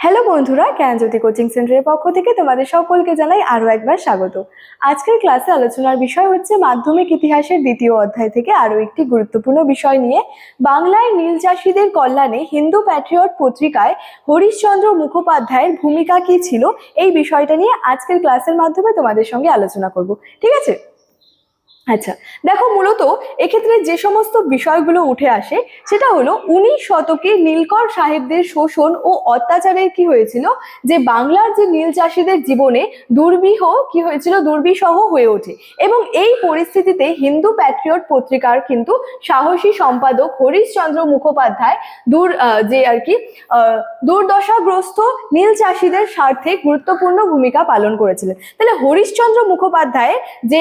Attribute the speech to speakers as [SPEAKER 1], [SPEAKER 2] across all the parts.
[SPEAKER 1] Hello বন্ধুরা, জ্ঞানজ্যোতি coaching সেন্টারের পক্ষ থেকে তোমাদের সকলকে জানাই আরো একবার স্বাগত। আজকের ক্লাসে আলোচনার বিষয় হচ্ছে মাধ্যমিক ইতিহাসের দ্বিতীয় অধ্যায় থেকে আরো একটি গুরুত্বপূর্ণ বিষয় নিয়ে। বাংলায় নীল চাষীদের কল্যাণে হিন্দু প্যাট্রিয়ট পত্রিকায় হরিশচন্দ্র মুখোপাধ্যায়ের ভূমিকা কি ছিল, এই বিষয়টা নিয়ে আজকের ক্লাসের মাধ্যমে তোমাদের সঙ্গে আলোচনা করব। ঠিক আছে? আচ্ছা, দেখো, মূলত এক্ষেত্রে যে সমস্ত বিষয়গুলো উঠে আসে সেটা হলো 19 শতকে নীলকর সাহেবদের শোষণ ও অত্যাচারের কি হয়েছিল, যে বাংলার যে নীল চাষীদের জীবনে দুর্বিষহ হয়ে ওঠে। এবং এই পরিস্থিতিতে হিন্দু প্যাট্রিয়ট পত্রিকার কিন্তু সাহসী সম্পাদক হরিশচন্দ্র মুখোপাধ্যায় দুর্দশাগ্রস্ত নীল চাষীদের স্বার্থে গুরুত্বপূর্ণ ভূমিকা পালন করেছিলেন। তাহলে হরিশচন্দ্র মুখোপাধ্যায় যে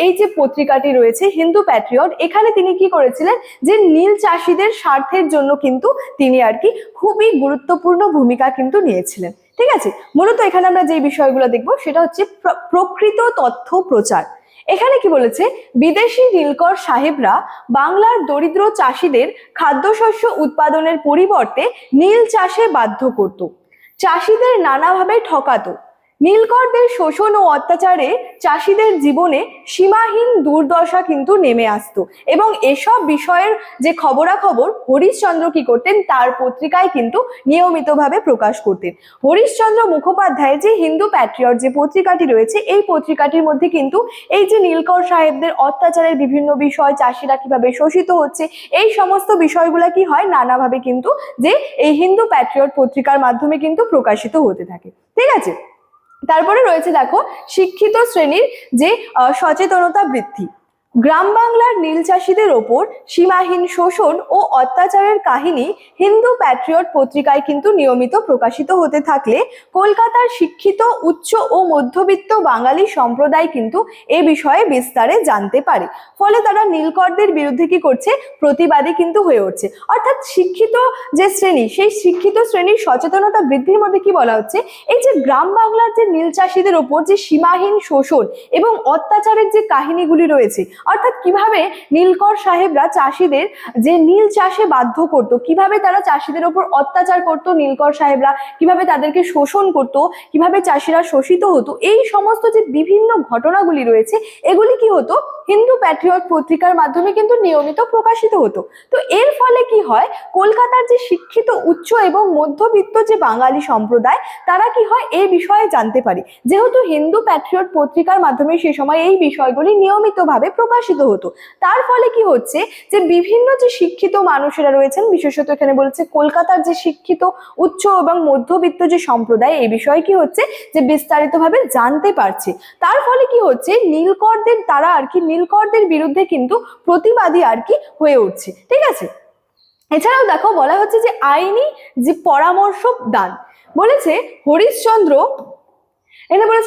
[SPEAKER 1] এই যে পত্রিকাটি রয়েছে হিন্দু প্যাট্রিয়ট, এখানে তিনি কি করেছিলেন, যে নীল চাষীদের স্বার্থের জন্য কিন্তু তিনি খুবই গুরুত্বপূর্ণ ভূমিকা কিন্তু নিয়েছিলেন। ঠিক আছে, মূলত এখানে আমরা যে বিষয়গুলো দেখবো সেটা হচ্ছে প্রকৃত তথ্য প্রচার। এখানে কি বলেছে, বিদেশি নীলকর সাহেবরা বাংলার দরিদ্র চাষীদের খাদ্যশস্য উৎপাদনের পরিবর্তে নীল চাষে বাধ্য করত, চাষীদের নানাভাবে ঠকাতো। নীলকরদের শোষণ ও অত্যাচারে চাষীদের জীবনে সীমাহীন দুর্দশা কিন্তু নেমে আসতো, এবং এসব বিষয়ের যে খবরাখবর হরিশচন্দ্র কি করতেন, তার পত্রিকায় কিন্তু নিয়মিতভাবে প্রকাশ করতেন। হরিশচন্দ্র মুখোপাধ্যায়ের যে হিন্দু প্যাট্রিয়ট যে পত্রিকাটি রয়েছে, এই পত্রিকাটির মধ্যে কিন্তু এই যে নীলকর সাহেবদের অত্যাচারের বিভিন্ন বিষয়, চাষিরা কিভাবে শোষিত হচ্ছে, এই সমস্ত বিষয়গুলা কি হয় নানাভাবে কিন্তু যে এই হিন্দু প্যাট্রিয়ট পত্রিকার মাধ্যমে কিন্তু প্রকাশিত হতে থাকে। ঠিক আছে, তারপরে রয়েছে দেখো শিক্ষিত শ্রেণীর যে সচেতনতা বৃদ্ধি। গ্রাম বাংলার নীল চাষীদের ওপর সীমাহীন শোষণ ও অত্যাচারের কাহিনী হিন্দু প্যাট্রিয়ট পত্রিকায় কিন্তু নিয়মিত প্রকাশিত হতে থাকলে কলকাতার শিক্ষিত উচ্চ ও মধ্যবিত্ত বাঙালি সম্প্রদায় কিন্তু এ বিষয়ে বিস্তারে জানতে পারে। ফলে তারা নীলকরদের বিরুদ্ধে কি করছে, প্রতিবাদী কিন্তু হয়ে উঠছে। অর্থাৎ শিক্ষিত যে শ্রেণী, সেই শিক্ষিত শ্রেণীর সচেতনতা বৃদ্ধির মধ্যে কি বলা হচ্ছে, এই যে গ্রাম বাংলার যে নীল চাষীদের ওপর যে সীমাহীন শোষণ এবং অত্যাচারের যে কাহিনীগুলি রয়েছে, অর্থাৎ কিভাবে নীলকর সাহেবরা চাষীদের যে নীল চাষে বাধ্য করত, কিভাবে তারা চাষীদের ওপর অত্যাচার করত, নীলকর সাহেবরা কিভাবে তাদেরকে শোষণ করত, কিভাবে চাষিরা শোষিত হতো, এই সমস্ত যে বিভিন্ন ঘটনাগুলি রয়েছে, এগুলি কি হতো, হিন্দু প্যাট্রিয়ট পত্রিকার মাধ্যমে কিন্তু নিয়মিত প্রকাশিত হতো। তো এর ফলে কি হয়, কলকাতার যে শিক্ষিত উচ্চ এবং মধ্যবিত্ত যে বাঙালি সম্প্রদায়, তারা কি হয় এই বিষয়ে জানতে পারে। যেহেতু হিন্দু প্যাট্রিয়ট পত্রিকার মাধ্যমে সে সময় এই বিষয়গুলি নিয়মিতভাবে প্রকাশিত হতো, তার ফলে কি হচ্ছে, যে বিভিন্ন যে শিক্ষিত মানুষেরা রয়েছেন, বিশেষত এখানে বলছে কলকাতার যে শিক্ষিত উচ্চ এবং মধ্যবিত্ত যে সম্প্রদায়, এই বিষয়ে কি হচ্ছে, যে বিস্তারিতভাবে জানতে পারছে। তার ফলে কি হচ্ছে, নীলকরদের বিরুদ্ধে কিন্তু প্রতিবাদী হয়ে উঠছে। ঠিক আছে, এছাড়াও দেখো বলা হচ্ছে যে আইনি যে পরামর্শ দান, বলেছে হরিশচন্দ্র,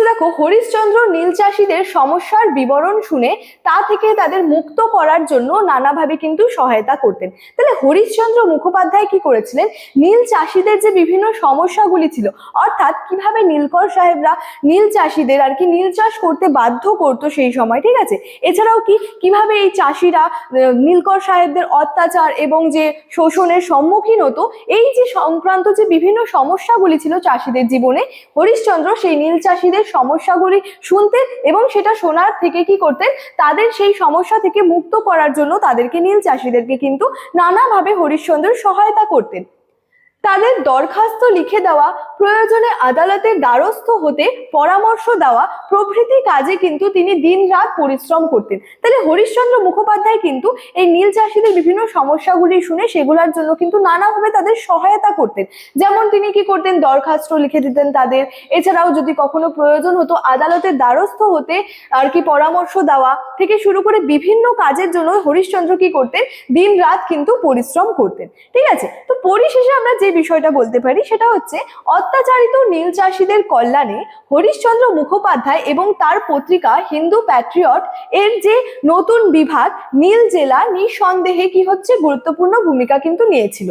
[SPEAKER 1] দেখো হরিশচন্দ্র নীল চাষীদের সমস্যার বিবরণ শুনে তা থেকে তাদের মুক্ত করার জন্য নানাভাবে কিন্তু সহায়তা করতেন। তাহলে হরিশচন্দ্র মুখোপাধ্যায় কি করেছিলেন, নীল চাষীদের যে বিভিন্ন সমস্যাগুলি ছিল, অর্থাৎ কিভাবে নীলকর সাহেবরা নীল চাষীদের নীল চাষ করতে বাধ্য করতো সেই সময়। ঠিক আছে, এছাড়াও কিভাবে এই চাষিরা নীলকর সাহেবদের অত্যাচার এবং যে শোষণের সম্মুখীন হতো, এই যে সংক্রান্ত যে বিভিন্ন সমস্যাগুলি ছিল চাষীদের জীবনে, হরিশচন্দ্র সেই নীল চাষীদের সমস্যাগুলি শুনতেন এবং সেটা শোনার থেকে কি করতেন, তাদের সেই সমস্যা থেকে মুক্ত করার জন্য তাদেরকে নীল চাষীদেরকে কিন্তু নানাভাবে হরিশচন্দ্র সহায়তা করতেন। তাদের দরখাস্ত লিখে দেওয়া, প্রয়োজনে আদালতের দ্বারস্থ হতে পরামর্শ দেওয়া প্রভৃতি কাজে কিন্তু তিনি দিনরাত পরিশ্রম করতেন। তাহলে হরিশচন্দ্র মুখোপাধ্যায় কিন্তু এই নীল চাষীদের বিভিন্ন সমস্যাগুলি শুনে সেগুলোর জন্য কিন্তু নানাভাবে তাদের সহায়তা করতেন। যেমন তিনি কি করতেন, দরখাস্ত লিখে দিতেন তাদের, এছাড়াও যদি কখনো প্রয়োজন হতো আদালতের দ্বারস্থ হতে পরামর্শ দেওয়া থেকে শুরু করে বিভিন্ন কাজের জন্য হরিশচন্দ্র কি করতেন, দিনরাত কিন্তু পরিশ্রম করতেন। ঠিক আছে, তো পরিশেষে আমরা যে বিষয়টা বলতে পারি সেটা হচ্ছে, অত্যাচারিত নীল চাষীদের কল্যাণে হরিশচন্দ্র মুখোপাধ্যায় এবং তার পত্রিকা হিন্দু প্যাট্রিয়ট এর যে নতুন বিভাগ নীল জেলা নিঃসন্দেহে কি হচ্ছে, গুরুত্বপূর্ণ ভূমিকা কিন্তু নিয়েছিল।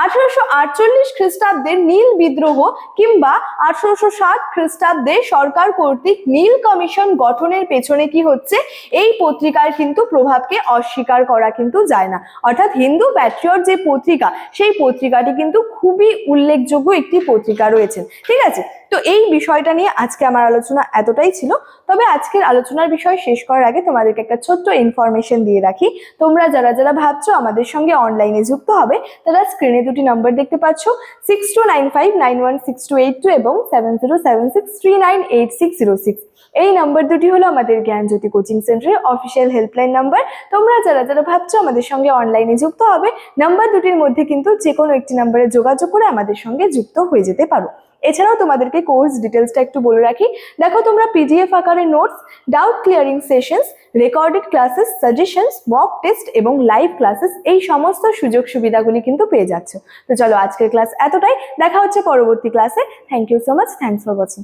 [SPEAKER 1] 1848 খ্রিস্টাব্দের নীল বিদ্রোহ কিংবা 1860 খ্রিস্টাব্দে সরকার কর্তৃক নীল কমিশন গঠনের পেছনে কি হচ্ছে, এই পত্রিকার কিন্তু প্রভাবকে অস্বীকার করা কিন্তু যায় না। অর্থাৎ হিন্দু প্যাট্রিয়ট যে পত্রিকা, সেই পত্রিকাটি কিন্তু খুবই উল্লেখযোগ্য একটি পত্রিকা রয়েছে। ঠিক আছে, তো এই বিষয়টা নিয়ে আজকে আমার আলোচনা এতটাই ছিল। তবে আজকের আলোচনার বিষয় শেষ করার আগে তোমাদেরকে একটা ছোট্ট ইনফরমেশন দিয়ে রাখি। তোমরা যারা যারা ভাবছো আমাদের সঙ্গে অনলাইনে যুক্ত হবে, তারা স্ক্রিনে দুটি নাম্বার দেখতে পাচ্ছ, 6295916282 এবং 7076398606। এই নাম্বার দুটি হলো আমাদের জ্ঞানজ্যোতি কোচিং সেন্টারের অফিসিয়াল হেল্পলাইন নাম্বার। তোমরা যারা যারা ভাবছো আমাদের সঙ্গে অনলাইনে যুক্ত হবে, নাম্বার দুটির মধ্যে কিন্তু যে কোনো একটি নাম্বারে যোগাযোগ করে আমাদের সঙ্গে যুক্ত হয়ে যেতে পারো। এছাড়াও তোমাদেরকে কোর্স ডিটেলসটা একটু বলে রাখি। দেখো, তোমরা পিডিএফ আকারে notes, doubt clearing sessions, recorded classes, suggestions, mock test এবং লাইভ ক্লাসেস, এই সমস্ত সুযোগ সুবিধাগুলি কিন্তু পেয়ে যাচ্ছ। তো চলো, আজকের ক্লাস এতটাই। দেখা হচ্ছে পরবর্তী ক্লাসে। Thank you so much. Thanks for watching.